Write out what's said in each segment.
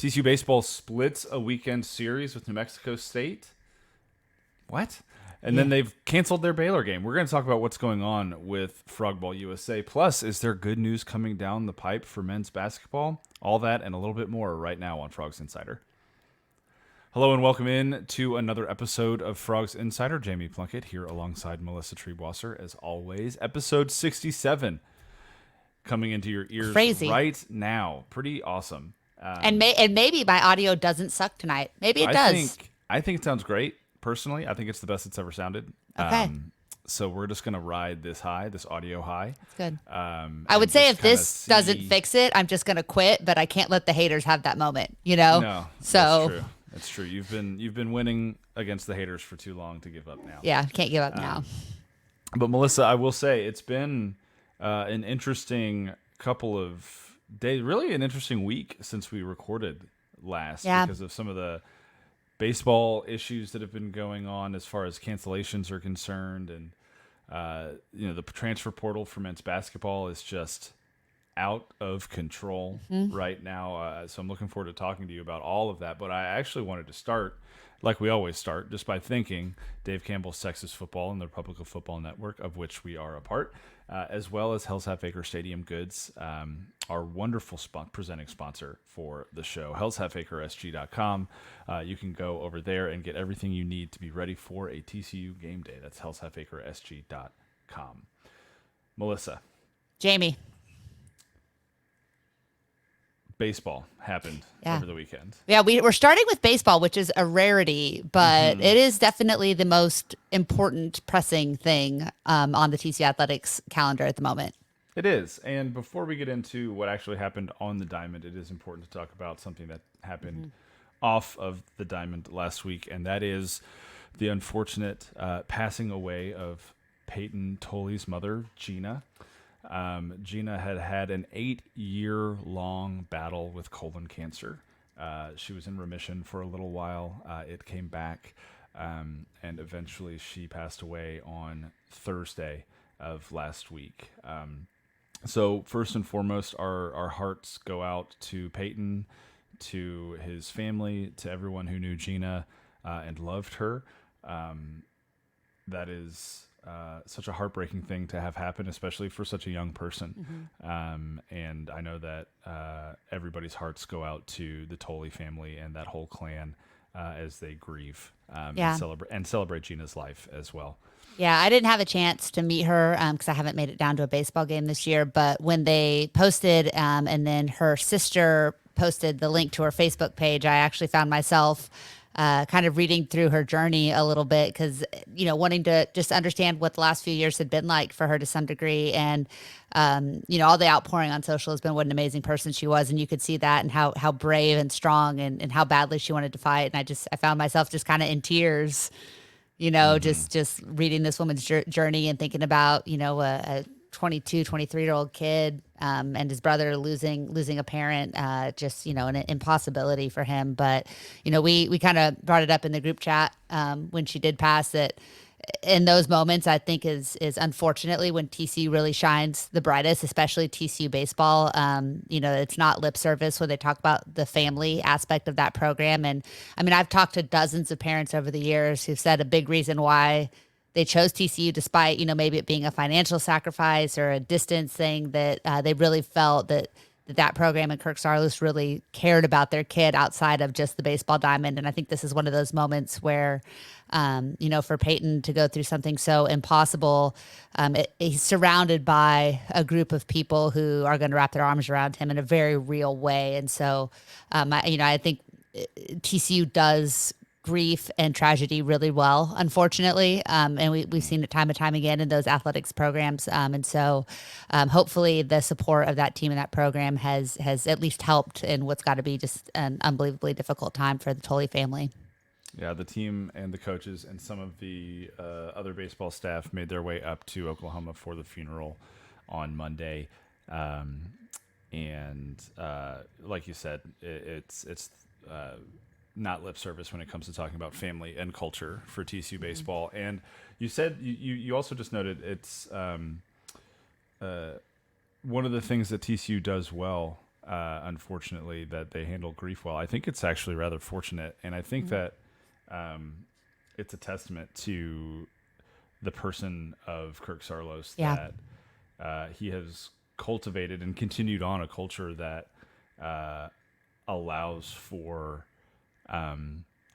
TCU baseball splits a weekend series with New Mexico State. What? And then they've canceled their Baylor game. We're going to talk about what's going on with Frog Ball USA. Plus, is there good news coming down the pipe for men's basketball? All that and a little bit more right now on Frogs Insider. Hello and welcome in to another episode of Frogs Insider. Jamie Plunkett here alongside Melissa Triebwasser, as always. Episode 67 coming into your ears right now. Pretty awesome. And maybe my audio doesn't suck tonight. Maybe it does. I think it sounds great. Personally, I think it's the best it's ever sounded. Okay. So we're just going to ride this audio high. That's good. I would say if this doesn't fix it, I'm just going to quit, but I can't let the haters have that moment, No, that's true. You've been winning against the haters for too long to give up now. Yeah, can't give up now. But Melissa, I will say it's been an interesting couple of days, really an interesting week since we recorded last because of some of the baseball issues that have been going on as far as cancellations are concerned. And, the transfer portal for men's basketball is just out of control right now. So I'm looking forward to talking to you about all of that. But I actually wanted to start, like we always start, just by thanking Dave Campbell's Texas Football and the Republic of Football Network, of which we are a part, as well as Hell's Half Acre Stadium Goods, our wonderful presenting sponsor for the show, hellshalfacresg.com. You can go over there and get everything you need to be ready for a TCU game day. That's hellshalfacresg.com. Melissa. Jamie. Baseball happened over the weekend. Yeah, we're starting with baseball, which is a rarity, but it is definitely the most important pressing thing on the TCU Athletics calendar at the moment. It is. And before we get into what actually happened on the diamond, it is important to talk about something that happened off of the diamond last week, and that is the unfortunate passing away of Peyton Tolley's mother, Gina. Gina had an 8-year-long battle with colon cancer. She was in remission for a little while. It came back, and eventually she passed away on Thursday of last week. So first and foremost, our hearts go out to Peyton, to his family, to everyone who knew Gina and loved her. That is such a heartbreaking thing to have happen, especially for such a young person. And I know that everybody's hearts go out to the Tolley family and that whole clan as they grieve and celebrate Gina's life as well. Yeah, I didn't have a chance to meet her because I haven't made it down to a baseball game this year. But when they posted and then her sister posted the link to her Facebook page, I actually found myself kind of reading through her journey a little bit because, wanting to just understand what the last few years had been like for her to some degree. And, all the outpouring on social has been what an amazing person she was. And you could see that and how brave and strong and how badly she wanted to fight. And I found myself just kind of in tears, just reading this woman's journey and thinking about, a 22, 23-year-old kid and his brother losing a parent, an impossibility for him. But, we kind of brought it up in the group chat when she did pass that in those moments, I think is unfortunately when TCU really shines the brightest, especially TCU baseball. It's not lip service when they talk about the family aspect of that program. And I mean, I've talked to dozens of parents over the years who've said a big reason why they chose TCU, despite, maybe it being a financial sacrifice or a distance thing, that they really felt that program and Kirk Saarloos really cared about their kid outside of just the baseball diamond. And I think this is one of those moments where, for Peyton to go through something so impossible, he's surrounded by a group of people who are going to wrap their arms around him in a very real way. And so, I think TCU does grief and tragedy really well, unfortunately. And we've seen it time and time again in those athletics programs. And so hopefully the support of that team and that program has at least helped in what's got to be just an unbelievably difficult time for the Tolley family. Yeah, the team and the coaches and some of the other baseball staff made their way up to Oklahoma for the funeral on Monday. And like you said, it's not lip service when it comes to talking about family and culture for TCU baseball. And you said you also just noted it's one of the things that TCU does well unfortunately, that they handle grief well. I think it's actually rather fortunate, and I think that it's a testament to the person of Kirk Saarloos Yeah. that he has cultivated and continued on a culture that allows for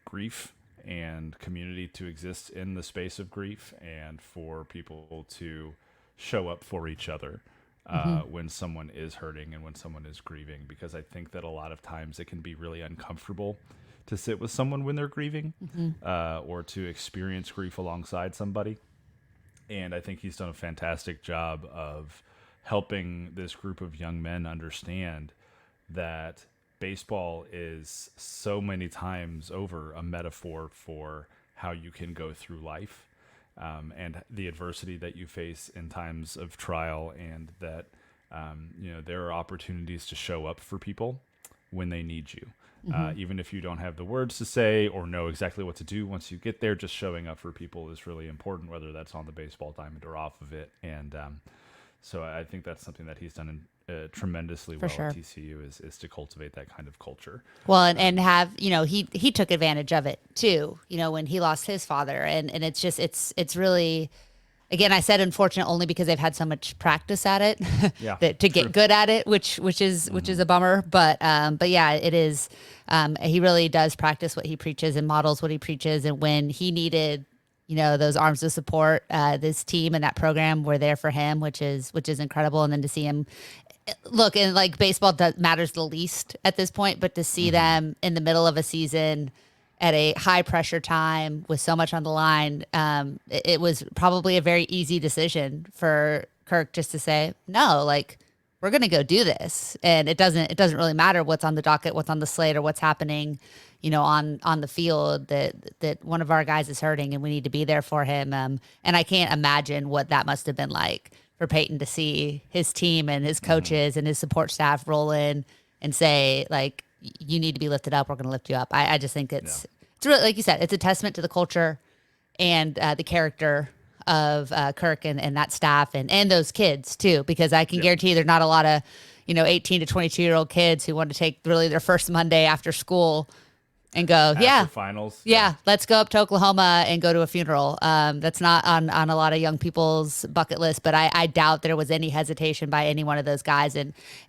grief and community to exist in the space of grief, and for people to show up for each other when someone is hurting and when someone is grieving. Because I think that a lot of times it can be really uncomfortable to sit with someone when they're grieving, or to experience grief alongside somebody. And I think he's done a fantastic job of helping this group of young men understand that baseball is so many times over a metaphor for how you can go through life, and the adversity that you face in times of trial, and that there are opportunities to show up for people when they need you. Even if you don't have the words to say or know exactly what to do once you get there, just showing up for people is really important, whether that's on the baseball diamond or off of it. And so I think that's something that he's done tremendously well sure. at TCU, is to cultivate that kind of culture. Well, and have, he took advantage of it too, when he lost his father. And it's just, it's really, again, I said unfortunate only because they've had so much practice at it Yeah, that to get good at it, which is a bummer. But yeah, it is. He really does practice what he preaches and models what he preaches. And when he needed, those arms of support, this team and that program were there for him, which is incredible. And then to see him look, and like baseball matters the least at this point, but to see them in the middle of a season at a high pressure time with so much on the line, it was probably a very easy decision for Kirk just to say, no, like, we're going to go do this. And it doesn't really matter what's on the docket, what's on the slate, or what's happening, on the field, that one of our guys is hurting and we need to be there for him. And I can't imagine what that must have been like for Peyton to see his team and his coaches and his support staff roll in and say, like, you need to be lifted up. We're going to lift you up. I just think it's really, like you said, it's a testament to the culture and the character of Kirk and that staff and those kids too, because I can guarantee there's not a lot of, 18 to 22-year-old kids who want to take really their first Monday after school and go, After finals. Let's go up to Oklahoma and go to a funeral. That's not on a lot of young people's bucket list, but I doubt there was any hesitation by any one of those guys.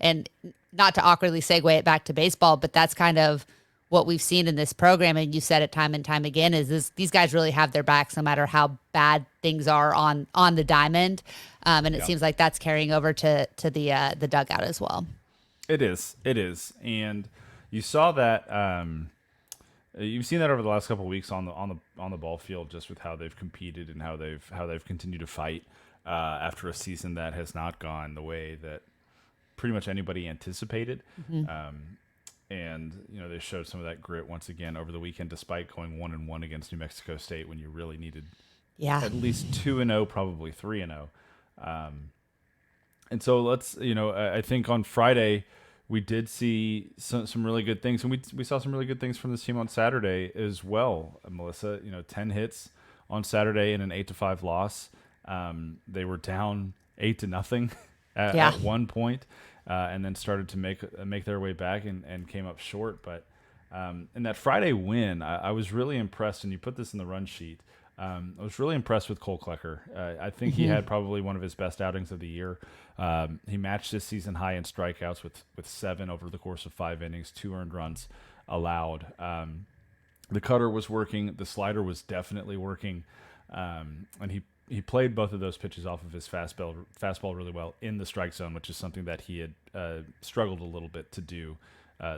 And not to awkwardly segue it back to baseball, but that's kind of what we've seen in this program. And you said it time and time again, is these guys really have their backs no matter how bad things are on the diamond. And it seems like that's carrying over to the dugout as well. It is. And you saw that, you've seen that over the last couple of weeks on the ball field, just with how they've competed and how they've continued to fight after a season that has not gone the way that pretty much anybody anticipated. And they showed some of that grit once again over the weekend, despite going 1-1 against New Mexico State when you really needed at least 2-0, probably 3-0. And so I think on Friday we did see some really good things, and we saw some really good things from this team on Saturday as well. Melissa, 10 hits on Saturday in an 8-5 loss. They were down 8-0 at one point, and then started to make their way back and came up short. But in that Friday win, I was really impressed, and you put this in the run sheet. I was really impressed with Cole Klecker. I think he had probably one of his best outings of the year. He matched his season high in strikeouts with 7 over the course of 5 innings, 2 earned runs allowed. The cutter was working. The slider was definitely working. And he played both of those pitches off of his fastball really well in the strike zone, which is something that he had struggled a little bit to do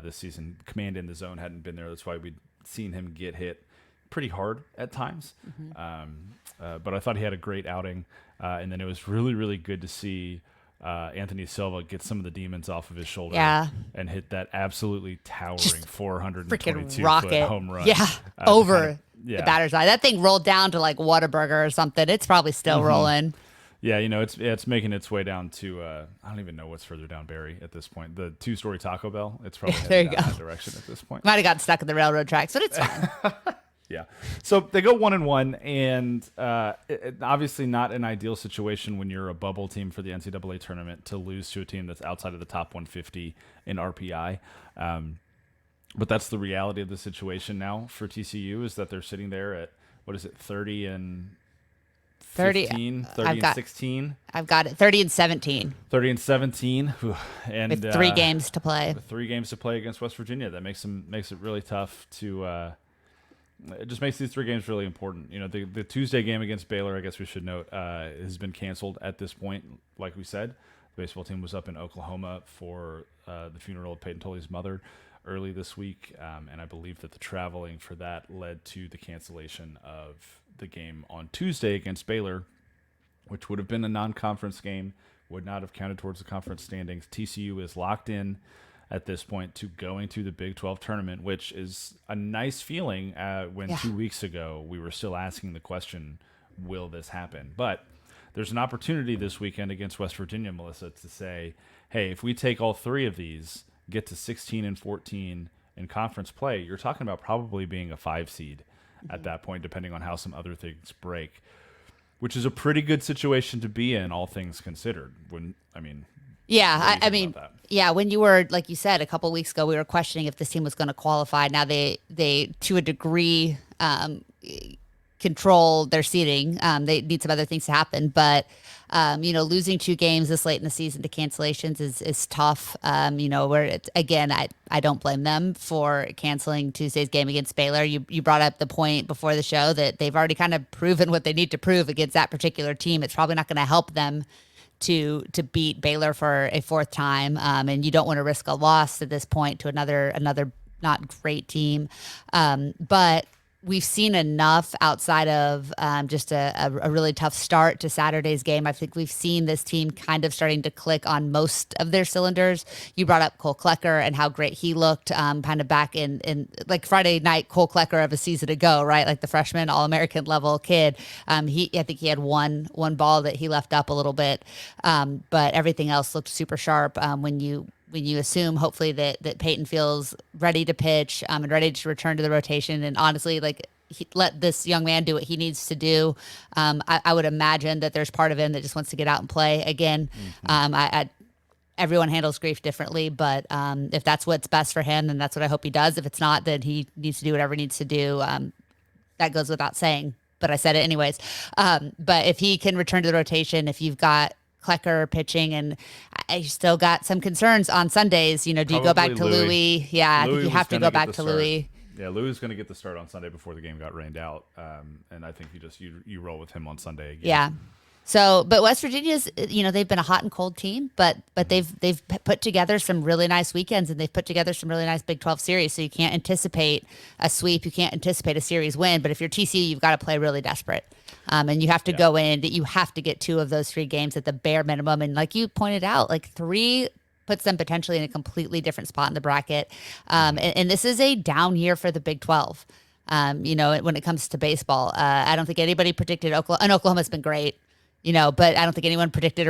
this season. Command in the zone hadn't been there. That's why we'd seen him get hit pretty hard at times. But I thought he had a great outing. And then it was really, really good to see Anthony Silva get some of the demons off of his shoulder and hit that absolutely towering 422-foot home run. Over the batter's eye. That thing rolled down to like Whataburger or something. It's probably still rolling. Yeah, it's making its way down to I don't even know what's further down Barry at this point. The 2-story Taco Bell. It's probably heading down that direction at this point. Might have gotten stuck in the railroad tracks, but it's fine. Yeah. So they go 1-1, and obviously not an ideal situation when you're a bubble team for the NCAA tournament to lose to a team that's outside of the top 150 in RPI. But that's the reality of the situation now for TCU, is that they're sitting there at, what is it, 30 and 15, 30 and 16? I've got it 30 and 17. 30 and 17. And with 3 games to play. With 3 games to play against West Virginia. That makes it really tough to it just makes these 3 games really important. You know, the Tuesday game against Baylor, I guess we should note, has been canceled at this point. Like we said, the baseball team was up in Oklahoma for the funeral of Peyton Tully's mother early this week, and I believe that the traveling for that led to the cancellation of the game on Tuesday against Baylor, which would have been a non-conference game, would not have counted towards the conference standings. TCU is locked in at this point to going to the Big 12 tournament, which is a nice feeling when 2 weeks ago we were still asking the question, will this happen? But there's an opportunity this weekend against West Virginia, Melissa, to say, hey, if we take all 3 of these, get to 16 and 14 in conference play, you're talking about probably being a 5 seed at that point, depending on how some other things break, which is a pretty good situation to be in, all things considered. Yeah, I mean, yeah, when you were, like you said, a couple of weeks ago, we were questioning if this team was going to qualify. Now they to a degree, control their seeding. They need some other things to happen, but losing 2 games this late in the season to cancellations is tough. Where it's, again, I don't blame them for canceling Tuesday's game against Baylor. You brought up the point before the show that they've already kind of proven what they need to prove against that particular team. It's probably not going to help them to beat Baylor for a 4th time, and you don't want to risk a loss at this point to another not great team, but we've seen enough outside of just a really tough start to Saturday's game. I think we've seen this team kind of starting to click on most of their cylinders. You brought up Cole Klecker and how great he looked kind of back in like Friday night Cole Klecker of a season ago, right? Like the freshman All-American level kid. I think he had one ball that he left up a little bit, but everything else looked super sharp when you assume hopefully that Peyton feels ready to pitch and ready to return to the rotation. And honestly, let this young man do what he needs to do. I would imagine that there's part of him that just wants to get out and play again. Everyone handles grief differently, but if that's what's best for him, then that's what I hope he does. If it's not, then he needs to do whatever he needs to do. That goes without saying, but I said it anyways. But if he can return to the rotation, if you've got Klecker pitching, and I still got some concerns on Sundays. Do you go back to Louis? Yeah, I think you have to go back to Louis. Yeah, Louis is going to get the start on Sunday before the game got rained out, and I think you roll with him on Sunday again. Yeah. So, but West Virginia's, they've been a hot and cold team, but they've put together some really nice weekends, and they've put together some really nice Big 12 series. So you can't anticipate a sweep, you can't anticipate a series win, but if you're TCU, you've got to play really desperate. And you have to go in, you have to get 2 of those 3 games at the bare minimum. And like you pointed out, 3 puts them potentially in a completely different spot in the bracket. And this is a down year for the Big 12. When it comes to baseball, I don't think anybody predicted Oklahoma, and Oklahoma's been great. But I don't think anyone predicted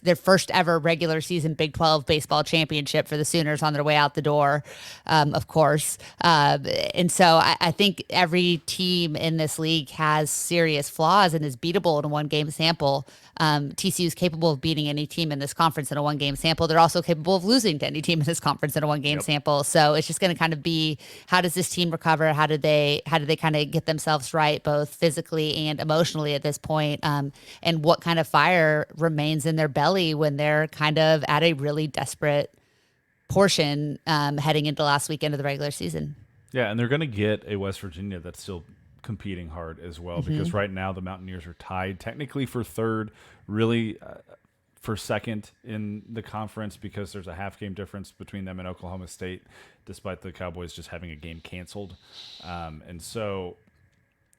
their first ever regular season Big 12 baseball championship for the Sooners on their way out the door, of course. And so I think every team in this league has serious flaws and is beatable in a 1-game sample. TCU is capable of beating any team in this conference in a 1-game sample. They're also capable of losing to any team in this conference in a 1-game sample. So it's just going to kind of be, how does this team recover? How do they kind of get themselves right, both physically and emotionally at this point? And what kind of fire remains in their belly when they're kind of at a really desperate portion heading into last weekend of the regular season. Yeah, and they're going to get a West Virginia that's still competing hard as well, because right now the Mountaineers are tied technically for 3rd, really for 2nd in the conference, because there's a half-game difference between them and Oklahoma State, despite the Cowboys just having a game canceled. And so,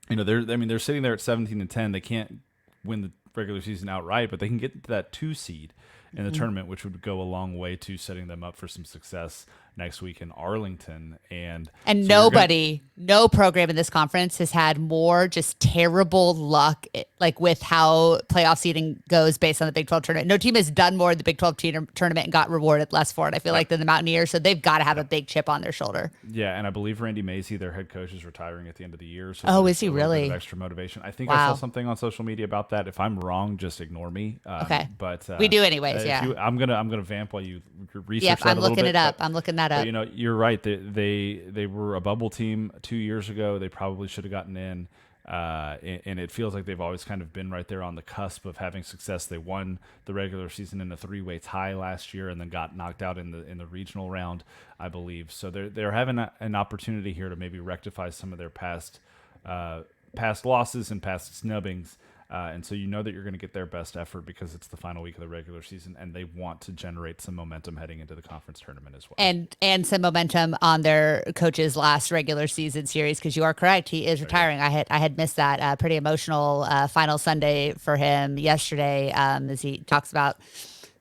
they're sitting there at 17-10. They can't win the regular season outright, but they can get to that 2 seed in the tournament, which would go a long way to setting them up for some success next week in Arlington. And And so you're going to, no program in this conference has had more just terrible luck, like with how playoff seeding goes based on the Big 12 tournament. No team has done more in the Big 12 tournament and got rewarded less for it, I feel like, than the Mountaineers. So they've got to have a big chip on their shoulder. yeah, and I believe Randy Macy, their head coach, is retiring at the end of the year. So Oh, there's is he a little bit really? of extra motivation. I think I saw Wow. something on social media about that. If I'm wrong, just ignore me. Okay. But We do anyways, if yeah. I'm gonna vamp while you research Yep, that I'm a little looking bit. it up. But, I'm looking that but up. you're right. They were a bubble team 2 years ago. They probably should have gotten in. And it feels like they've always kind of been right there on the cusp of having success. They won the regular season in a 3-way tie last year, and then got knocked out in the regional round, I believe. So they're having an opportunity here to maybe rectify some of their past losses and past snubbings. And so that you're going to get their best effort because it's the final week of the regular season, and they want to generate some momentum heading into the conference tournament as well. And some momentum on their coach's last regular season series, because you are correct, he is retiring. I had missed that. Pretty emotional final Sunday for him yesterday, as he talks about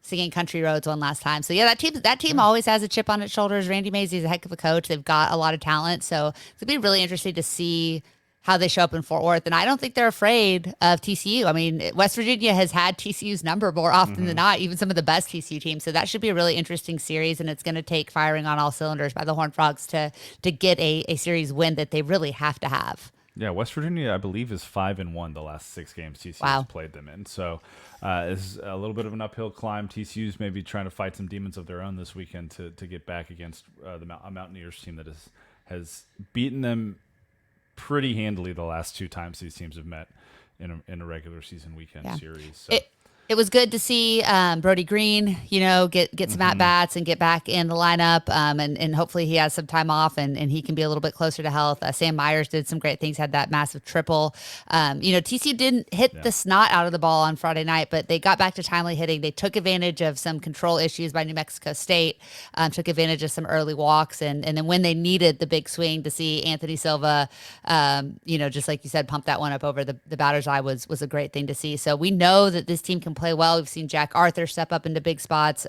singing Country Roads one last time. So yeah, that team always has a chip on its shoulders. Randy Mazey's a heck of a coach. They've got a lot of talent, so it's gonna be really interesting to see how they show up in Fort Worth. And I don't think they're afraid of TCU. I mean, West Virginia has had TCU's number more often than not, even some of the best TCU teams. So that should be a really interesting series, and it's going to take firing on all cylinders by the Horned Frogs to get a series win that they really have to have. Yeah, West Virginia, I believe, is 5-1 the last 6 games TCU has played them in. So it's a little bit of an uphill climb. TCU's maybe trying to fight some demons of their own this weekend to get back against a Mountaineers team that has beaten them pretty handily the last 2 times these teams have met in a regular season weekend series. So. It was good to see Brody Green, get some at-bats and get back in the lineup, and hopefully he has some time off and he can be a little bit closer to health. Sam Myers did some great things, had that massive triple. TCU didn't hit the snot out of the ball on Friday night, but they got back to timely hitting. They took advantage of some control issues by New Mexico State, took advantage of some early walks, and then when they needed the big swing to see Anthony Silva, just like you said, pump that one up over the batter's eye was a great thing to see. So we know that this team can play well. We've seen Jack Arthur step up into big spots.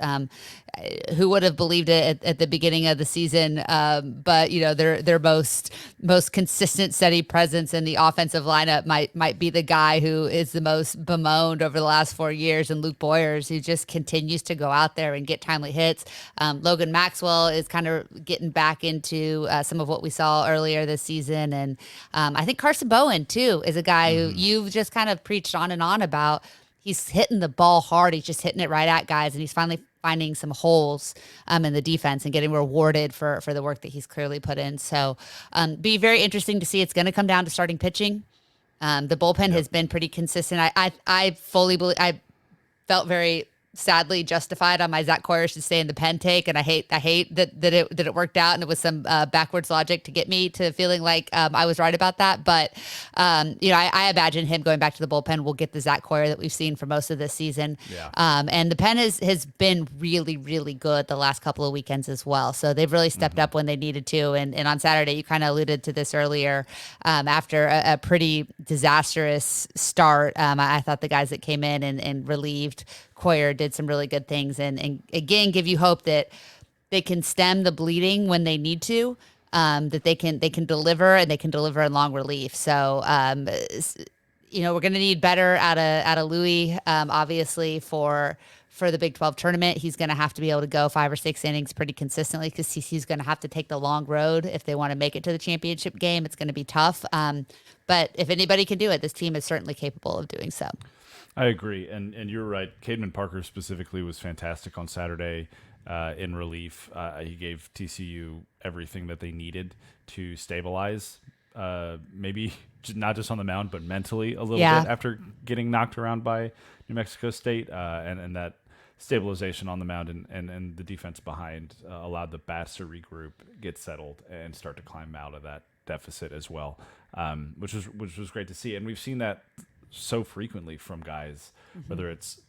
Who would have believed it at the beginning of the season? But their most consistent, steady presence in the offensive lineup might be the guy who is the most bemoaned over the last 4 years, and Luke Boyers, who just continues to go out there and get timely hits. Logan Maxwell is kind of getting back into some of what we saw earlier this season, and I think Carson Bowen too is a guy who you've just kind of preached on and on about. He's hitting the ball hard. He's just hitting it right at guys, and he's finally finding some holes in the defense and getting rewarded for the work that he's clearly put in. So be very interesting to see. It's going to come down to starting pitching. The bullpen has been pretty consistent. I fully believe. I felt very sadly justified on my Zach Coyer should stay in the pen take, and I hate that it worked out, and it was some backwards logic to get me to feeling like I was right about that. But I imagine him going back to the bullpen will get the Zach Coyer that we've seen for most of this season. Yeah. And the pen has been really, really good the last couple of weekends as well. So they've really stepped up when they needed to. And on Saturday, you kind of alluded to this earlier. After a pretty disastrous start, I thought the guys that came in and relieved Coyer did some really good things, and again give you hope that they can stem the bleeding when they need to, that they can deliver, and they can deliver in long relief. So we're going to need better out of Louis, obviously for the Big 12 tournament. He's going to have to be able to go 5 or 6 innings pretty consistently, because he's going to have to take the long road if they want to make it to the championship game. It's going to be tough, but if anybody can do it, this team is certainly capable of doing so. I agree, and you're right. Cademan Parker specifically was fantastic on Saturday in relief. He gave TCU everything that they needed to stabilize, maybe not just on the mound, but mentally a little bit after getting knocked around by New Mexico State, and that stabilization on the mound and the defense behind allowed the bats to regroup, get settled, and start to climb out of that deficit as well, which was great to see. And we've seen that so frequently from guys, whether it's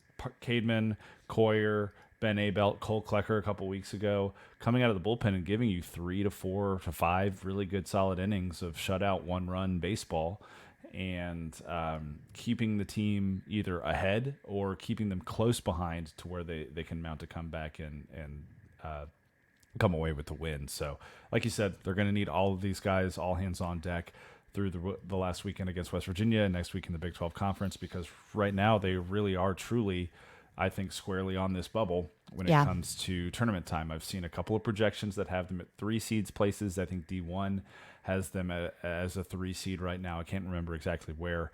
Cademan, Coyer, Ben Abelt, Cole Klecker a couple weeks ago, coming out of the bullpen and giving you 3 to 4 to 5 really good solid innings of shutout 1-run baseball, and keeping the team either ahead or keeping them close behind to where they can mount a comeback and come away with the win. So, like you said, they're going to need all of these guys, all hands on deck through the last weekend against West Virginia and next week in the Big 12 Conference, because right now they really are truly, I think, squarely on this bubble when it comes to tournament time. I've seen a couple of projections that have them at 3 seeds places. I think D1 has them as a 3 seed right now. I can't remember exactly where.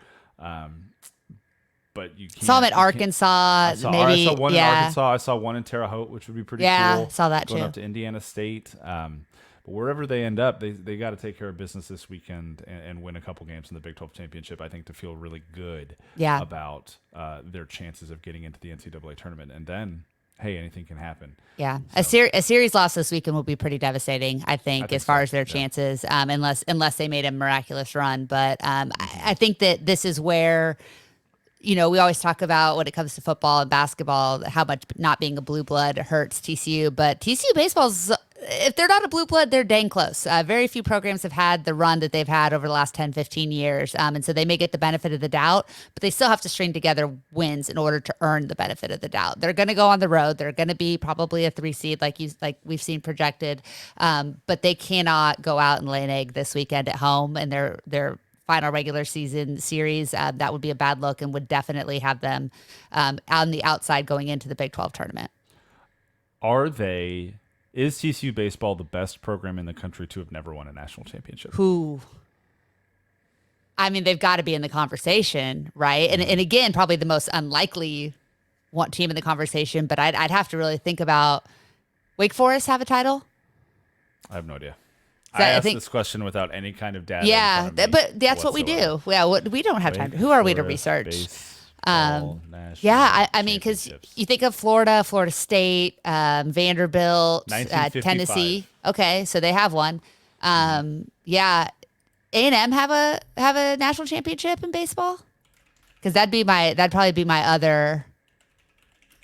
But you can't. Saw them at Arkansas. I saw one in Arkansas. I saw one in Terre Haute, which would be pretty cool. Yeah, saw that going too. Up to Indiana State. But wherever they end up, they got to take care of business this weekend and win a couple games in the Big 12 championship, I think, to feel really good about their chances of getting into the NCAA tournament. And then, hey, anything can happen. Yeah, so. a series loss this weekend will be pretty devastating, I think as far as their chances, unless they made a miraculous run. But I think that this is where, we always talk about when it comes to football and basketball, how much not being a blue blood hurts TCU. But TCU baseball's, if they're not a blue blood, they're dang close. Very few programs have had the run that they've had over the last 10, 15 years. And so they may get the benefit of the doubt, but they still have to string together wins in order to earn the benefit of the doubt. They're going to go on the road. They're going to be probably a 3 seed like we've seen projected. But they cannot go out and lay an egg this weekend at home, and their final regular season series. That would be a bad look and would definitely have them on the outside going into the Big 12 tournament. Is TCU baseball the best program in the country to have never won a national championship? I mean, they've got to be in the conversation, right? And again, probably the most unlikely team in the conversation, but I'd have to really think about, Wake Forest have a title? I have no idea. I asked this question without any kind of data. Yeah, but that's what we do. Yeah, we don't have time. Who are we to research? I mean, because you think of Florida State, Vanderbilt, Tennessee. Okay, so they have one. A&M have a national championship in baseball, because that'd probably be my other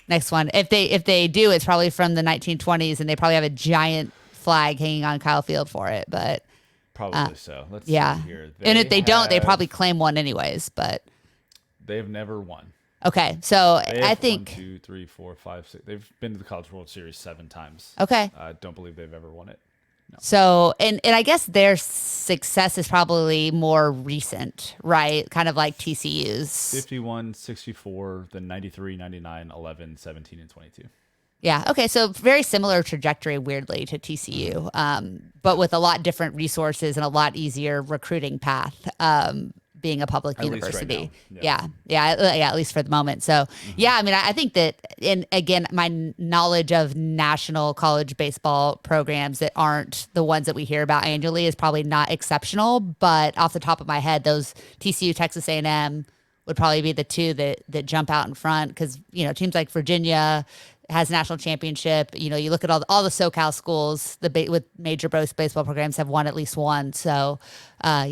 next one. If they do, it's probably from the 1920s, and they probably have a giant flag hanging on Kyle Field for it. But probably so. Let's see here. And if they don't, they probably claim one anyways. But they've never won. Okay, so I think 1, 2, 3, 4, 5, 6. They've been to the College World Series 7 times. Okay, I don't believe they've ever won it. No. So, and I guess their success is probably more recent, right? Kind of like TCU's. 51, 64, then 93, 99, 11, 17, and 22. Yeah. Okay. So very similar trajectory, weirdly, to TCU, but with a lot different resources and a lot easier recruiting path. Being a public university. Right at least for the moment. So, I mean, I think that, and again, my knowledge of national college baseball programs that aren't the ones that we hear about annually is probably not exceptional, but off the top of my head, those TCU, Texas A&M would probably be the two that jump out in front, because, teams like Virginia has a national championship. You look at all the SoCal schools with major baseball programs have won at least one. So, I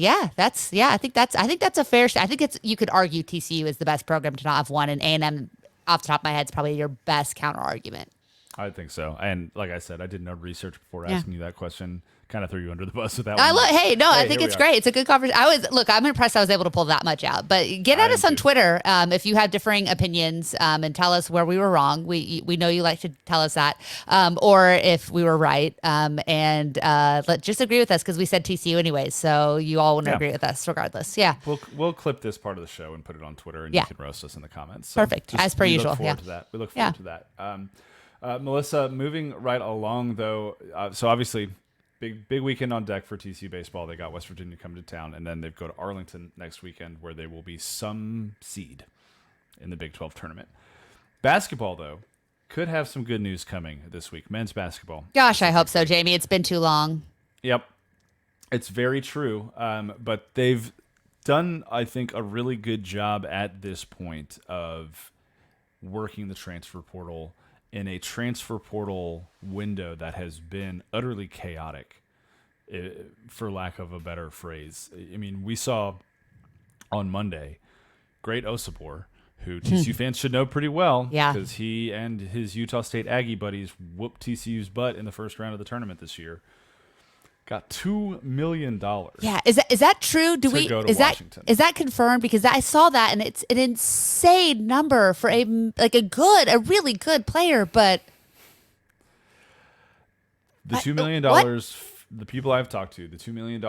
think that's a fair. I think you could argue TCU is the best program to not have won, and A&M, off the top of my head, is probably your best counter argument. I think so. And like I said, I did no research before asking you that question. Kind of threw you under the bus with that one. I think it's great. It's a good conversation. I'm impressed I was able to pull that much out. But get at us on Twitter if you have differing opinions, and tell us where we were wrong. We know you like to tell us that, or if we were right. Just agree with us, because we said TCU anyways. So you all want to agree with us regardless. Yeah. We'll clip this part of the show and put it on Twitter, and you can roast us in the comments. So perfect, as per usual. We look forward to that. Melissa, moving right along though. So obviously, Big weekend on deck for TCU baseball. They got West Virginia coming to town, and then they go to Arlington next weekend, where they will be some seed in the Big 12 tournament. Basketball, though, could have some good news coming this week. Men's basketball. Gosh, I hope so, Jamie. It's been too long. Yep. It's very true. But they've done, I think, a really good job at this point of working the transfer portal in a transfer portal window that has been utterly chaotic, for lack of a better phrase. I mean, we saw on Monday, great Osipor, who TCU fans should know pretty well, because he and his Utah State Aggie buddies whooped TCU's butt in the first round of the tournament this year. Got $2 million. Yeah, is that true? Is that confirmed? Because I saw that, and it's an insane number for a really good player. But The $2 million, What? the people I've talked to, the $2 million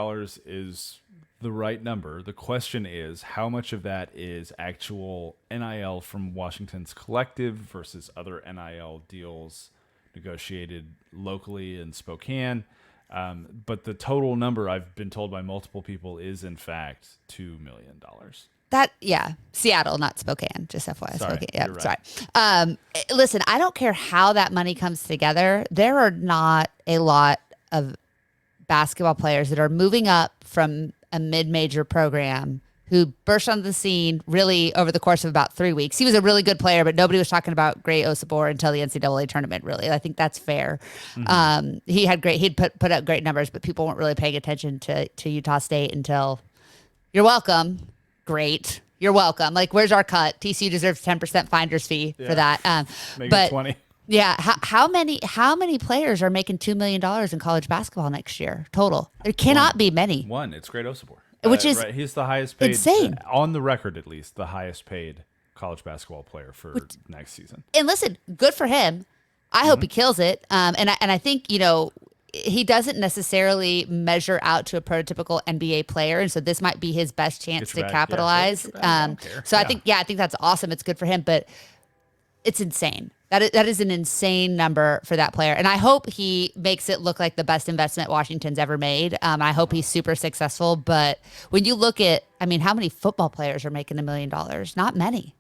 is the right number. The question is, how much of that is actual NIL from Washington's collective versus other NIL deals negotiated locally in Spokane? But the total number, I've been told by multiple people, is in fact $2 million. Seattle, not Spokane, just FYI. Sorry, Spokane. Yeah, you're right. sorry. Listen, I don't care how that money comes together. There are not a lot of basketball players that are moving up from a mid-major program who burst onto the scene really over the course of about 3 weeks. He was a really good player, but nobody was talking about Gray Osabor until the NCAA tournament, really. I think that's fair. He'd put up great numbers, but people weren't really paying attention to Utah State until, you're welcome. Great. You're welcome. Like, where's our cut? TCU deserves 10% finder's fee for that. Maybe but 20. Yeah, how many players are making $2 million in college basketball next year total? There cannot be many. One, it's Great Osabor. Which is right. He's the highest paid, insane. On the record at least, the highest paid college basketball player for next season. And listen, good for him. I hope he kills it. And I think, he doesn't necessarily measure out to a prototypical NBA player, and so this might be his best chance to capitalize. I don't care. So I think that's awesome. It's good for him, but it's insane. That is an insane number for that player. And I hope he makes it look like the best investment Washington's ever made. I hope he's super successful. But when you look at, how many football players are making $1 million? Not many.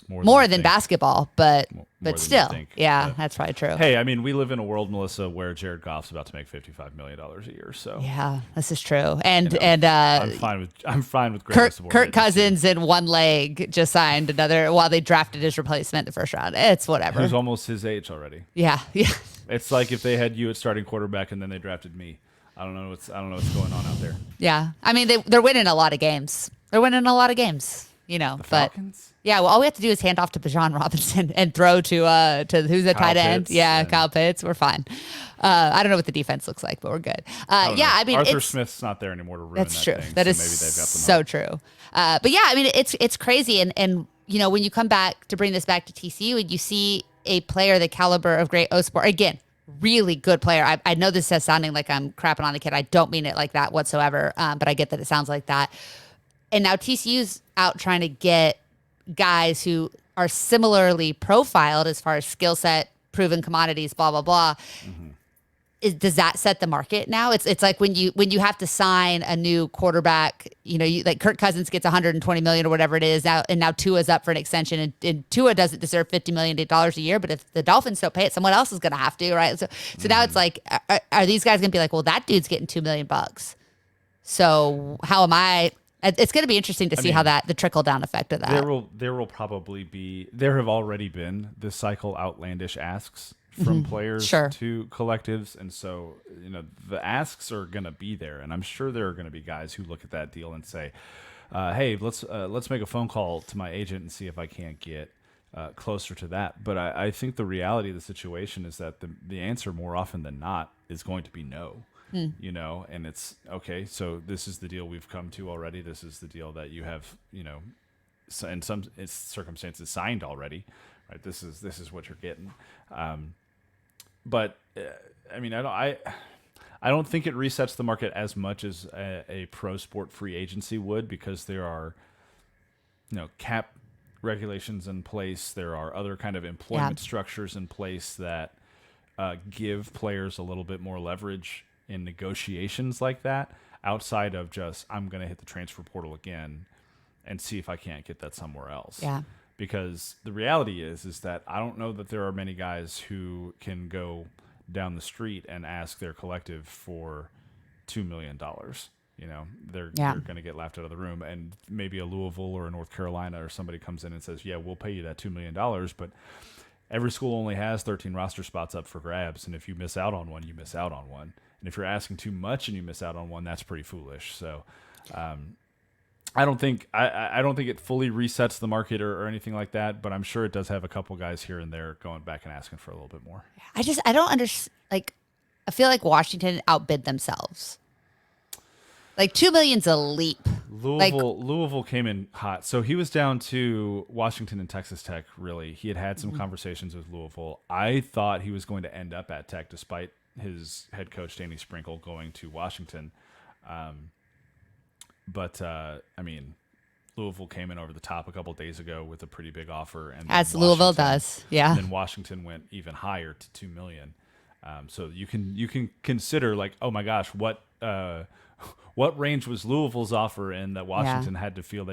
More than basketball, but still. That's probably true. Hey, we live in a world, Melissa, where Jared Goff's about to make $55 million a year. So yeah, this is true. And I'm fine with Kirk Cousins in one leg just signed another while they drafted his replacement the first round. It's whatever. Who's almost his age already. Yeah. It's like if they had you at starting quarterback and then they drafted me. I don't know what's going on out there. Yeah, they're winning a lot of games. The Falcons? Yeah, well, all we have to do is hand off to Bijan Robinson and throw to who's the tight end? Yeah, Kyle Pitts. We're fine. I don't know what the defense looks like, but we're good. Arthur Smith's not there anymore to ruin that's true. Thing, that is maybe they've got so true. But it's crazy, and when you come back to bring this back to TCU and you see a player the caliber of Great Osabor, again, really good player. I know this is sounding like I'm crapping on the kid. I don't mean it like that whatsoever, but I get that it sounds like that. And now TCU's out trying to get guys who are similarly profiled as far as skill set, proven commodities, blah, blah, blah. Does that set the market now? It's like when you have to sign a new quarterback, like Kirk Cousins gets $120 million or whatever it is now, and now Tua's up for an extension, and Tua doesn't deserve $50 million a year, but if the Dolphins don't pay it, someone else is going to have to, right? So now it's like, are these guys going to be like, well, that dude's getting $2 million, so how am I? It's going to be interesting to see how the trickle down effect of that. There have already been this cycle outlandish asks from players to collectives, and so the asks are going to be there, and I'm sure there are going to be guys who look at that deal and say, "Hey, let's make a phone call to my agent and see if I can't get closer to that." But I think the reality of the situation is that the answer more often than not is going to be no. And it's okay. So this is the deal we've come to already. This is the deal that you have, in some circumstances signed already, right? This is what you're getting. But I don't think it resets the market as much as a pro sport free agency would, because there are, cap regulations in place. There are other kind of employment structures in place that give players a little bit more leverage in negotiations like that, outside of just, I'm going to hit the transfer portal again and see if I can't get that somewhere else. Yeah. Because the reality is that I don't know that there are many guys who can go down the street and ask their collective for $2 million. They're going to get laughed out of the room, and maybe a Louisville or a North Carolina or somebody comes in and says, yeah, we'll pay you that $2 million, but every school only has 13 roster spots up for grabs, and if you miss out on one, you miss out on one. And if you're asking too much and you miss out on one, that's pretty foolish. So I don't think it fully resets the market or anything like that, but I'm sure it does have a couple guys here and there going back and asking for a little bit more. I don't understand. I feel like Washington outbid themselves. Like $2 million's a leap. Louisville came in hot. So he was down to Washington and Texas Tech, really. He had some conversations with Louisville. I thought he was going to end up at Tech despite his head coach Danny Sprinkle going to Washington. But I mean, Louisville came in over the top a couple days ago with a pretty big offer, and As Louisville does, yeah. And then Washington went even higher to $2 million. So you can consider like, oh my gosh, what range was Louisville's offer in that Washington had to feel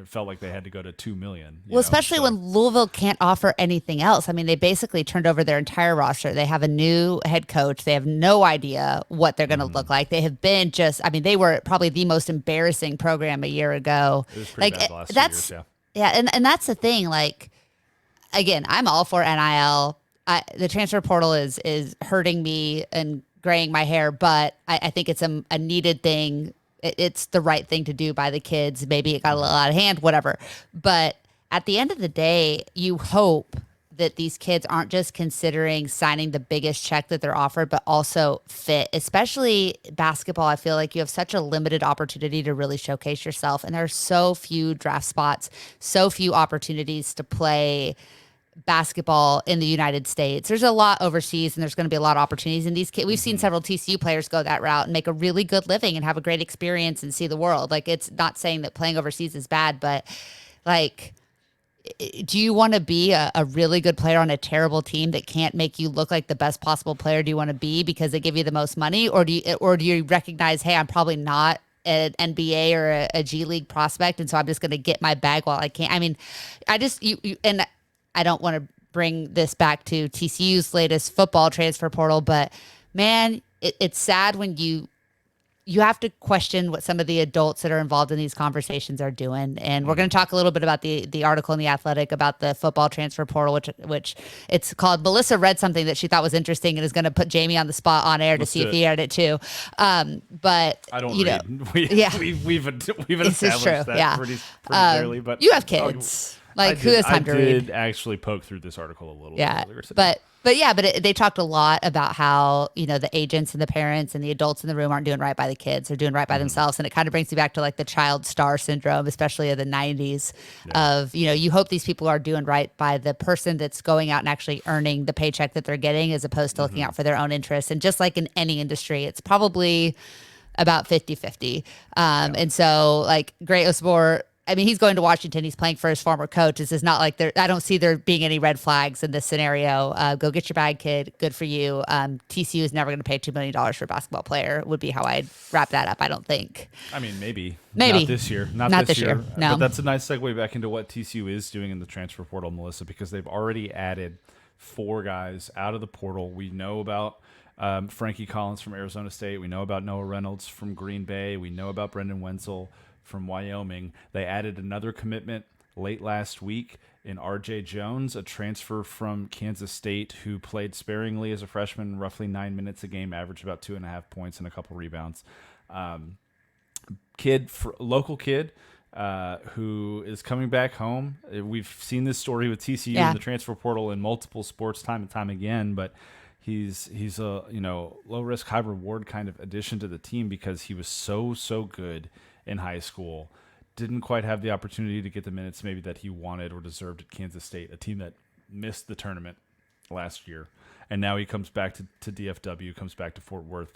felt like they had to go to $2 million. Well, especially when Louisville can't offer anything else. I mean, they basically turned over their entire roster. They have a new head coach. They have no idea what they're going to look like. They have been they were probably the most embarrassing program a year ago. It was pretty bad the last 2 years, yeah. And that's the thing. Like, again, I'm all for NIL. The transfer portal is hurting me and graying my hair, but I think it's a needed thing. It's the right thing to do by the kids. Maybe it got a little out of hand, whatever. But at the end of the day, you hope that these kids aren't just considering signing the biggest check that they're offered, but also fit. Especially basketball, I feel like you have such a limited opportunity to really showcase yourself. And there are so few draft spots, so few opportunities to play basketball in the United States. There's a lot overseas, and there's going to be a lot of opportunities. And these kids, we've seen several TCU players go that route and make a really good living and have a great experience and see the world. Like, it's not saying that playing overseas is bad, but like, do you want to be a really good player on a terrible team that can't make you look like the best possible player do you want to be because they give you the most money? Or do you recognize, hey, I'm probably not an NBA or a G League prospect, and so I'm just going to get my bag while I can? I mean, and I don't want to bring this back to TCU's latest football transfer portal, but man, it's sad when you have to question what some of the adults that are involved in these conversations are doing. And we're going to talk a little bit about the article in The Athletic about the football transfer portal, which it's called. Melissa read something that she thought was interesting and is going to put Jamie on the spot on air to see if he read it too. But I don't read. We've established that pretty clearly. But you have kids. Like, who has time to read? I did actually poke through this article a little bit earlier today. But they talked a lot about how, the agents and the parents and the adults in the room aren't doing right by the kids. They're doing right by themselves. And it kind of brings me back to like the child star syndrome, especially of the 90s of, you hope these people are doing right by the person that's going out and actually earning the paycheck that they're getting, as opposed to looking out for their own interests. And just like in any industry, it's probably about 50-50. And so like Great Osborne, I mean, he's going to Washington. He's playing for his former coach. This is not like I don't see there being any red flags in this scenario. Go get your bag, kid. Good for you. TCU is never going to pay $2 million for a basketball player, would be how I'd wrap that up, I don't think. I mean, maybe. Not this year. Not this year. No. But that's a nice segue back into what TCU is doing in the transfer portal, Melissa, because they've already added 4 guys out of the portal. We know about Frankie Collins from Arizona State. We know about Noah Reynolds from Green Bay. We know about Brendan Wenzel from Wyoming. They added another commitment late last week in R.J. Jones, a transfer from Kansas State who played sparingly as a freshman, roughly 9 minutes a game, averaged about 2.5 points and a couple rebounds. Local kid who is coming back home. We've seen this story with TCU in the transfer portal in multiple sports time and time again, but he's a low risk, high reward kind of addition to the team because he was so good in high school. Didn't quite have the opportunity to get the minutes maybe that he wanted or deserved at Kansas State, a team that missed the tournament last year. And now he comes back to DFW, comes back to Fort Worth,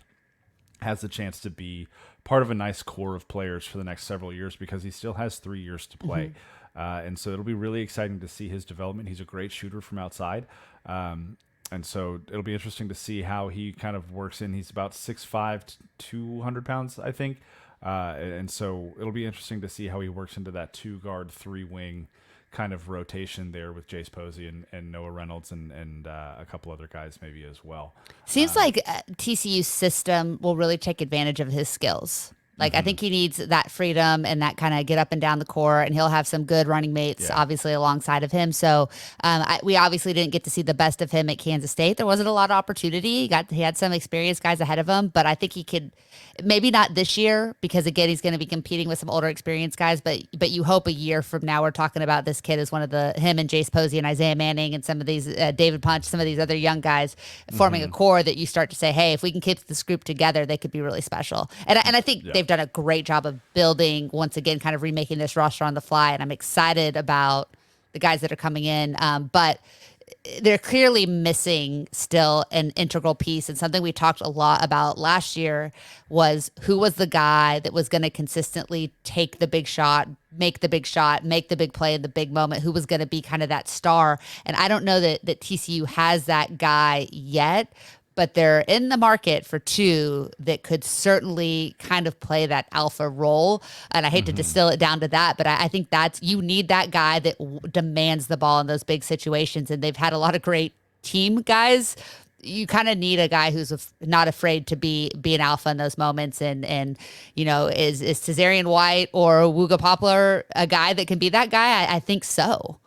has the chance to be part of a nice core of players for the next several years because he still has 3 years to play. And so it'll be really exciting to see his development. He's a great shooter from outside. And so it'll be interesting to see how he kind of works in. He's about 6'5", 200 pounds, I think. And so it'll be interesting to see how he works into that 2-guard, 3-wing kind of rotation there with Jace Posey and Noah Reynolds and a couple other guys maybe as well. Seems like TCU's system will really take advantage of his skills. Like, I think he needs that freedom and that kind of get up and down the court, and he'll have some good running mates, obviously, alongside of him. So we obviously didn't get to see the best of him at Kansas State. There wasn't a lot of opportunity. He had some experienced guys ahead of him, but I think he could, maybe not this year, because, again, he's going to be competing with some older experienced guys, but you hope a year from now we're talking about this kid as one of him and Jace Posey and Isaiah Manning and some of these, David Punch, some of these other young guys forming a core that you start to say, hey, if we can keep this group together, they could be really special. And I think they've done a great job of building, once again, kind of remaking this roster on the fly. And I'm excited about the guys that are coming in. But they're clearly missing still an integral piece. And something we talked a lot about last year was who was the guy that was going to consistently take the big shot, make the big shot, make the big play in the big moment, who was going to be kind of that star. And I don't know that TCU has that guy yet, but they're in the market for two that could certainly kind of play that alpha role. And I hate to distill it down to that, but I think you need that guy that demands the ball in those big situations. And they've had a lot of great team guys. You kind of need a guy who's not afraid to be an alpha in those moments. And is Tazarian White or Wooga Poplar a guy that can be that guy? I think so.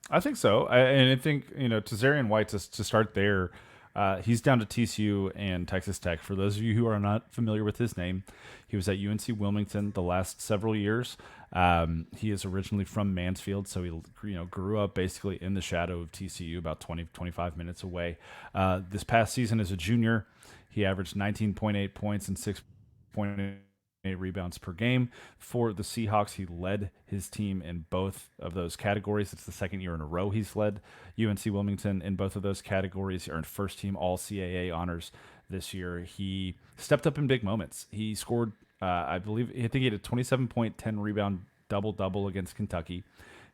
I think so. And I think, Tazarian White, to start there, he's down to TCU and Texas Tech. For those of you who are not familiar with his name, he was at UNC Wilmington the last several years. He is originally from Mansfield, so he grew up basically in the shadow of TCU, about 25 minutes away. This past season as a junior, he averaged 19.8 points and 6.8 rebounds per game. For the Seahawks, he led his team in both of those categories. It's the second year in a row he's led UNC Wilmington in both of those categories. He earned first team all CAA honors this year. He stepped up in big moments. He scored, I think he had a 27.10 rebound double against Kentucky.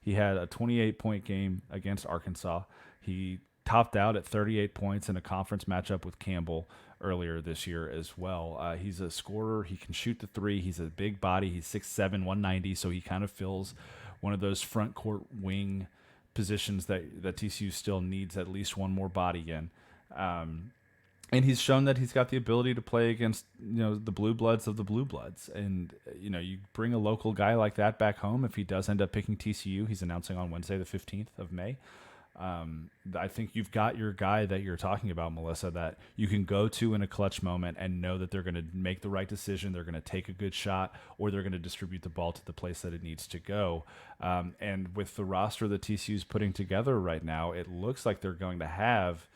He had a 28-point game against Arkansas. He topped out at 38 points in a conference matchup with Campbell earlier this year as well. He's a scorer. He can shoot the three. He's a big body. He's 6'7", 190, so he kind of fills one of those front court wing positions that TCU still needs at least one more body in. And he's shown that he's got the ability to play against the blue bloods of the blue bloods. And you bring a local guy like that back home. If he does end up picking TCU, he's announcing on Wednesday the 15th of May. I think you've got your guy that you're talking about, Melissa, that you can go to in a clutch moment and know that they're going to make the right decision, they're going to take a good shot, or they're going to distribute the ball to the place that it needs to go. And with the roster that TCU's putting together right now, it looks like they're going to have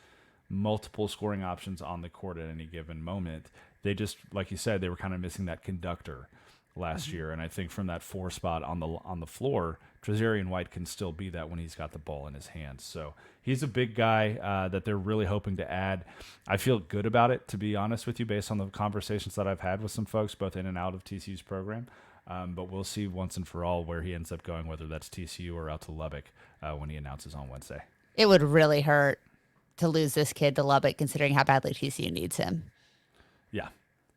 multiple scoring options on the court at any given moment. They just, like you said, they were kind of missing that conductor last year, and I think from that 4 spot on the floor, Trazarian White can still be that when he's got the ball in his hands. So he's a big guy that they're really hoping to add. I feel good about it, to be honest with you, based on the conversations that I've had with some folks, both in and out of TCU's program. But we'll see once and for all where he ends up going, whether that's TCU or out to Lubbock when he announces on Wednesday. It would really hurt to lose this kid to Lubbock, considering how badly TCU needs him.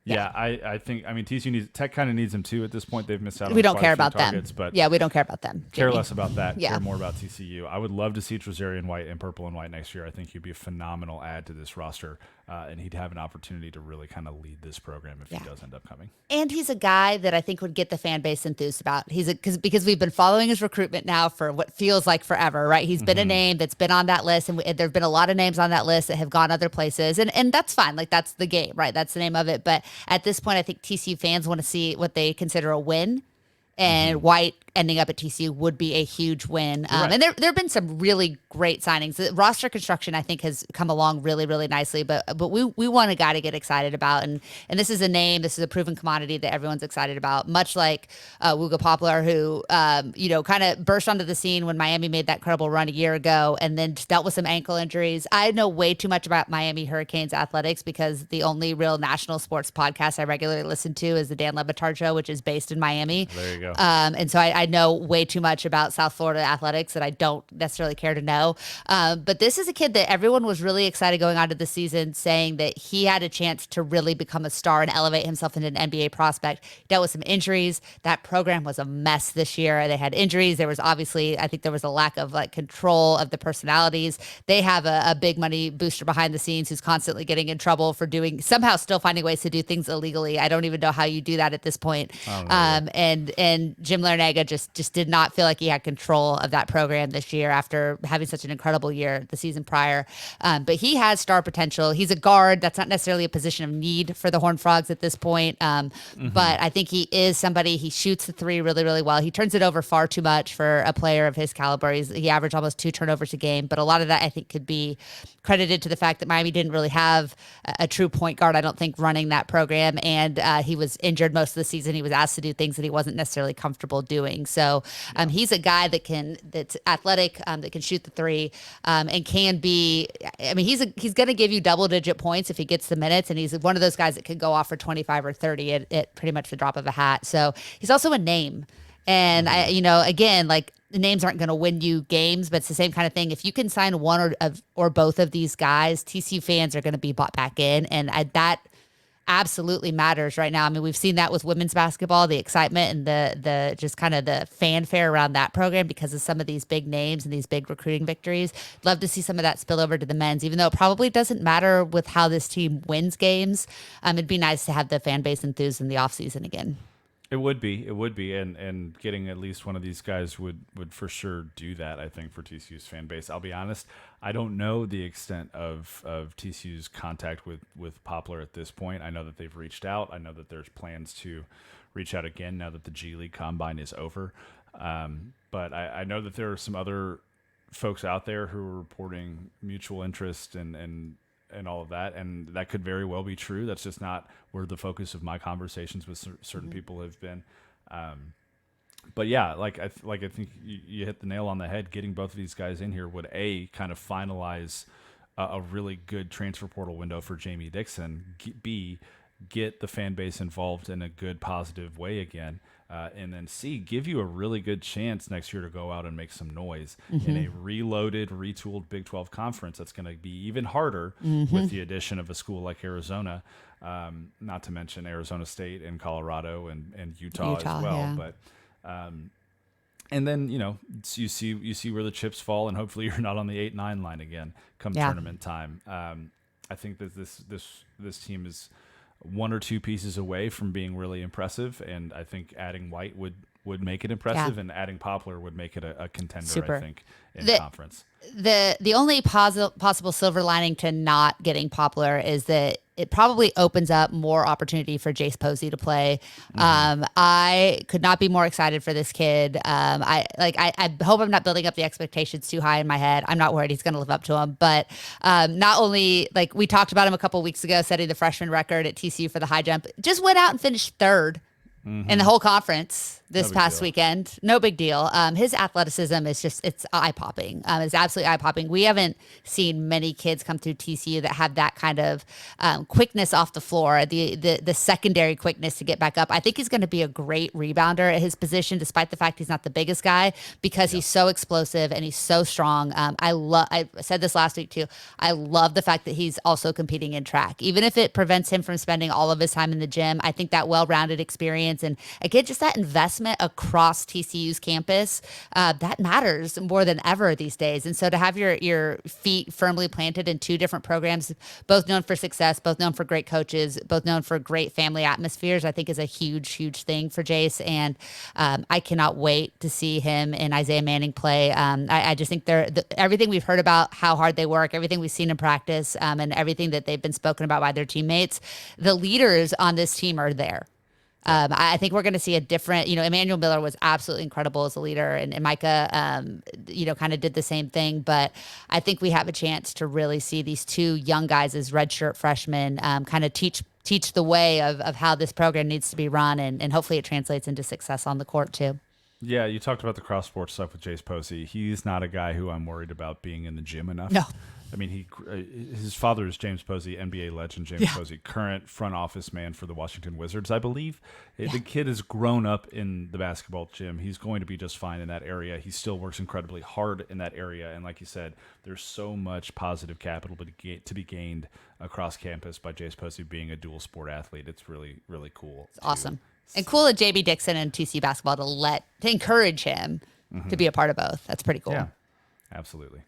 Yeah, I think, TCU Tech kind of needs him too at this point. They've missed out on we don't care quite a few about targets, them. but Yeah, we don't care about them. Care Jimmy. less about that. Yeah. Care more about TCU. I would love to see Trazarian White in purple and white next year. I think he'd be a phenomenal add to this roster, and he'd have an opportunity to really kind of lead this program if he does end up coming. And he's a guy that I think would get the fan base enthused about. Because we've been following his recruitment now for what feels like forever, right? He's been a name that's been on that list, and there have been a lot of names on that list that have gone other places, and that's fine. Like, that's the game, right? That's the name of it. But at this point, I think TCU fans want to see what they consider a win. And White ending up at TCU would be a huge win. Right. And there have been some really great signings. The roster construction, I think, has come along really, really nicely. But we want a guy to get excited about. And this is a name, this is a proven commodity that everyone's excited about, much like Wooga Poplar, who, kind of burst onto the scene when Miami made that incredible run a year ago and then dealt with some ankle injuries. I know way too much about Miami Hurricanes athletics because the only real national sports podcast I regularly listen to is the Dan Le Batard Show, which is based in Miami. There you go. And so I know way too much about South Florida athletics that I don't necessarily care to know. But this is a kid that everyone was really excited going on to the season, saying that he had a chance to really become a star and elevate himself into an NBA prospect. He dealt with some injuries. That program was a mess this year. They had injuries. There was obviously, I think there was a lack of control of the personalities. They have a big money booster behind the scenes who's constantly getting in trouble for somehow still finding ways to do things illegally. I don't even know how you do that at this point. And Jim Larinaga just did not feel like he had control of that program this year after having such an incredible year the season prior. But he has star potential. He's a guard. That's not necessarily a position of need for the Horned Frogs at this point. But I think he is somebody, he shoots the three really, really well. He turns it over far too much for a player of his caliber. He averaged almost 2 turnovers a game, but a lot of that I think could be credited to the fact that Miami didn't really have a true point guard, I don't think, running that program. And he was injured most of the season. He was asked to do things that he wasn't necessarily comfortable doing. So he's a guy that's athletic, that can shoot the three, and can be. I mean, he's going to give you double-digit points if he gets the minutes, and he's one of those guys that could go off for 25 or 30 at pretty much the drop of a hat. So he's also a name. And again, like the names aren't going to win you games, but it's the same kind of thing. If you can sign one or both of these guys, TCU fans are going to be bought back in, and that absolutely matters right now. I mean, we've seen that with women's basketball, the excitement and the just kind of the fanfare around that program because of some of these big names and these big recruiting victories. Love to see some of that spill over to the men's, even though it probably doesn't matter with how this team wins games. It'd be nice to have the fan base enthused in the offseason again. It would be, and getting at least one of these guys would for sure do that. I think for TCU's fan base. I'll be honest, I don't know the extent of TCU's contact with Poplar at this point. I know that they've reached out. I know that there's plans to reach out again now that the G League Combine is over. But I know that there are some other folks out there who are reporting mutual interest and all of that, and that could very well be true. That's just not where the focus of my conversations with certain people have been. But yeah, I think you hit the nail on the head. Getting both of these guys in here would kind of finalize a really good transfer portal window for Jamie Dixon. B, get the fan base involved in a good, positive way again. And then C, give you a really good chance next year to go out and make some noise in a reloaded, retooled Big 12 conference. That's going to be even harder with the addition of a school like Arizona, not to mention Arizona State and Colorado and Utah as well. Yeah. But and then you see where the chips fall, and hopefully you're not on the 8-9 line again come tournament time. I think that this team is one or two pieces away from being really impressive, and I think adding White would make it impressive, and adding Poplar would make it a contender. Super. I think in conference. The only possible silver lining to not getting Poplar is that it probably opens up more opportunity for Jace Posey to play. I could not be more excited for this kid. I hope I'm not building up the expectations too high in my head. I'm not worried he's going to live up to them. But not only, like we talked about him a couple weeks ago, setting the freshman record at TCU for the high jump, just went out and finished third in the whole conference this past weekend. No big deal. His athleticism is it's eye-popping. It's absolutely eye-popping. We haven't seen many kids come through TCU that have that kind of quickness off the floor, the secondary quickness to get back up. I think he's going to be a great rebounder at his position, despite the fact he's not the biggest guy, because he's so explosive and he's so strong. I said this last week too. I love the fact that he's also competing in track. Even if it prevents him from spending all of his time in the gym, I think that well-rounded experience and again, just that investment across TCU's campus, that matters more than ever these days. And so to have your feet firmly planted in two different programs, both known for success, both known for great coaches, both known for great family atmospheres, I think is a huge, huge thing for Jace. And I cannot wait to see him and Isaiah Manning play. I just think everything we've heard about how hard they work, everything we've seen in practice, and everything that they've been spoken about by their teammates, the leaders on this team are there. I think we're going to see a different, Emmanuel Miller was absolutely incredible as a leader, and Micah, kind of did the same thing. But I think we have a chance to really see these two young guys as redshirt freshmen kind of teach the way of how this program needs to be run, and hopefully it translates into success on the court too. Yeah, you talked about the cross-sport stuff with Jace Posey. He's not a guy who I'm worried about being in the gym enough. No. I mean, his father is James Posey, NBA legend James Posey, current front office man for the Washington Wizards, I believe. The kid has grown up in the basketball gym. He's going to be just fine in that area. He still works incredibly hard in that area. And like you said, there's so much positive capital to be gained across campus by Jace Posey being a dual sport athlete. It's really, really cool. It's awesome. And cool at JB Dixon and TC basketball to encourage him to be a part of both. That's pretty cool. Yeah, absolutely.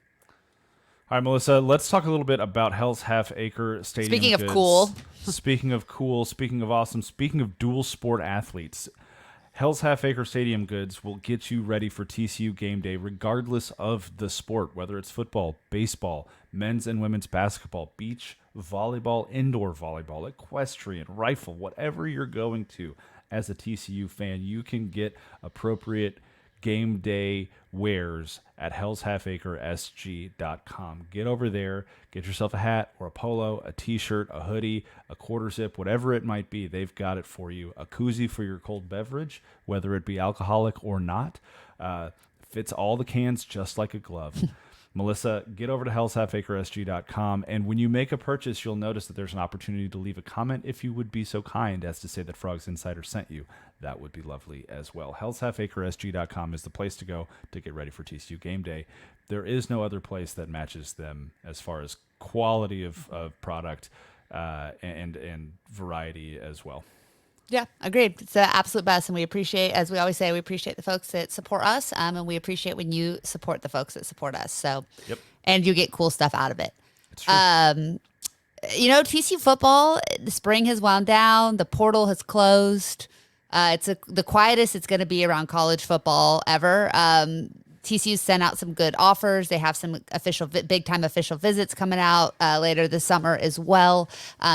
All right, Melissa, let's talk a little bit about Hell's Half Acre Stadium. Speaking of goods. cool. Speaking of cool, speaking of awesome, speaking of dual sport athletes, Hell's Half Acre Stadium goods will get you ready for TCU game day regardless of the sport, whether it's football, baseball, men's and women's basketball, beach, volleyball, indoor volleyball, equestrian, rifle, whatever you're going to as a TCU fan, you can get appropriate game day wears at hellshalfacresg.com. Get over there, get yourself a hat or a polo, a t-shirt, a hoodie, a quarter zip, whatever it might be. They've got it for you. A koozie for your cold beverage, whether it be alcoholic or not. Fits all the cans just like a glove. Melissa, get over to hellshalfacresg.com, and when you make a purchase, you'll notice that there's an opportunity to leave a comment if you would be so kind as to say that Frogs Insider sent you. That would be lovely as well. hellshalfacresg.com is the place to go to get ready for TCU game day. There is no other place that matches them as far as quality of product and variety as well. Yeah, agreed. It's the absolute best. And we appreciate, as we always say, we appreciate the folks that support us. And we appreciate when you support the folks that support us. So, yep. And you get cool stuff out of it. It's true. TCU football, the spring has wound down. The portal has closed. It's the quietest it's going to be around college football ever. TCU sent out some good offers. They have some big time official visits coming out later this summer as well.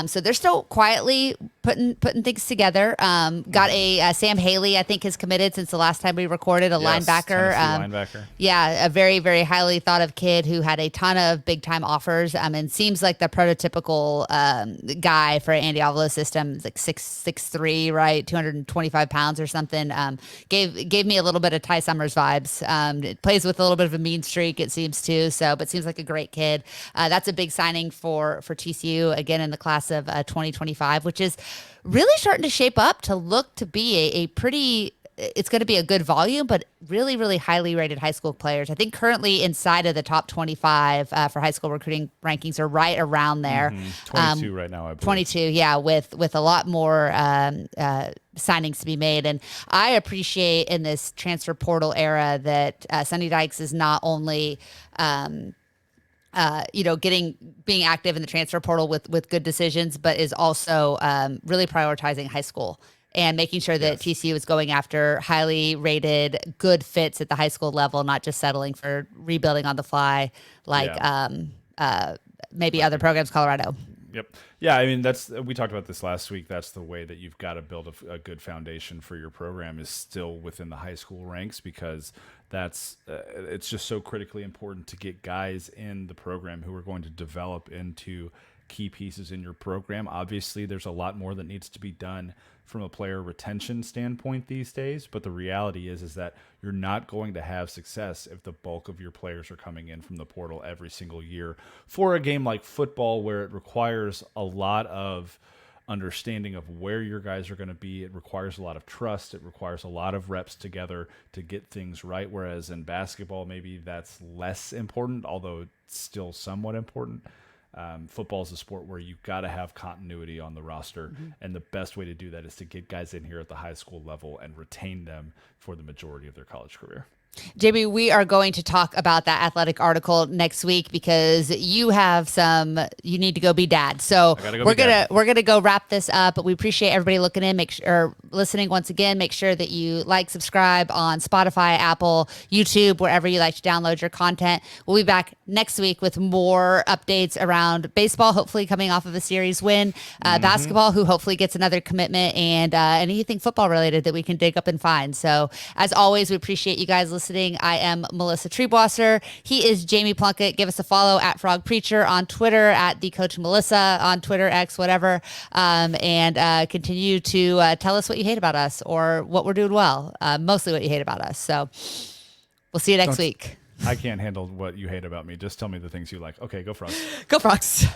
So they're still quietly putting things together. Got a Sam Haley, I think, has committed since the last time we recorded, linebacker. Linebacker. Yeah, a very, very highly thought of kid who had a ton of big time offers. And seems like the prototypical guy for Andy Avalo's system, like 6'3", right, 225 pounds or something. Gave me a little bit of Ty Summers vibes. Plays with a little bit of a mean streak, it seems too. But seems like a great kid. That's a big signing for TCU again in the class of 2025, which is really starting to shape up to look to be a pretty. It's going to be a good volume, but really, really highly rated high school players. I think currently inside of the top 25 for high school recruiting rankings are right around there. 22 right now, I believe. 22, yeah, with a lot more signings to be made. And I appreciate in this transfer portal era that Sonny Dykes is not only being active in the transfer portal with good decisions, but is also really prioritizing high school and making sure that TCU is going after highly rated, good fits at the high school level, not just settling for rebuilding on the fly like maybe other programs, Colorado. Yep. Yeah, I mean, we talked about this last week. That's the way that you've got to build a good foundation for your program is still within the high school ranks, because that's it's just so critically important to get guys in the program who are going to develop into key pieces in your program. Obviously, there's a lot more that needs to be done from a player retention standpoint these days, but the reality is that you're not going to have success if the bulk of your players are coming in from the portal every single year for a game like football, where it requires a lot of understanding of where your guys are going to be. It requires a lot of trust. It requires a lot of reps together to get things right, whereas in basketball, maybe that's less important, although it's still somewhat important. Football is a sport where you've got to have continuity on the roster, and the best way to do that is to get guys in here at the high school level and retain them for the majority of their college career. JB, we are going to talk about that athletic article next week because you need to go be dad. So we're gonna go wrap this up. But we appreciate everybody looking in, listening once again. Make sure that you subscribe on Spotify, Apple, YouTube, wherever you like to download your content. We'll be back next week with more updates around baseball, hopefully coming off of a series win, basketball, who hopefully gets another commitment, and anything football related that we can dig up and find. So as always, we appreciate you guys listening. I am Melissa Treebwasser. He is Jamie Plunkett. Give us a follow at Frog Preacher on Twitter, at the Coach Melissa on Twitter, X, whatever, and continue to tell us what you hate about us or what we're doing well. Mostly what you hate about us. So we'll see you next week. I can't handle what you hate about me. Just tell me the things you like. Okay, go Frogs. Go Frogs.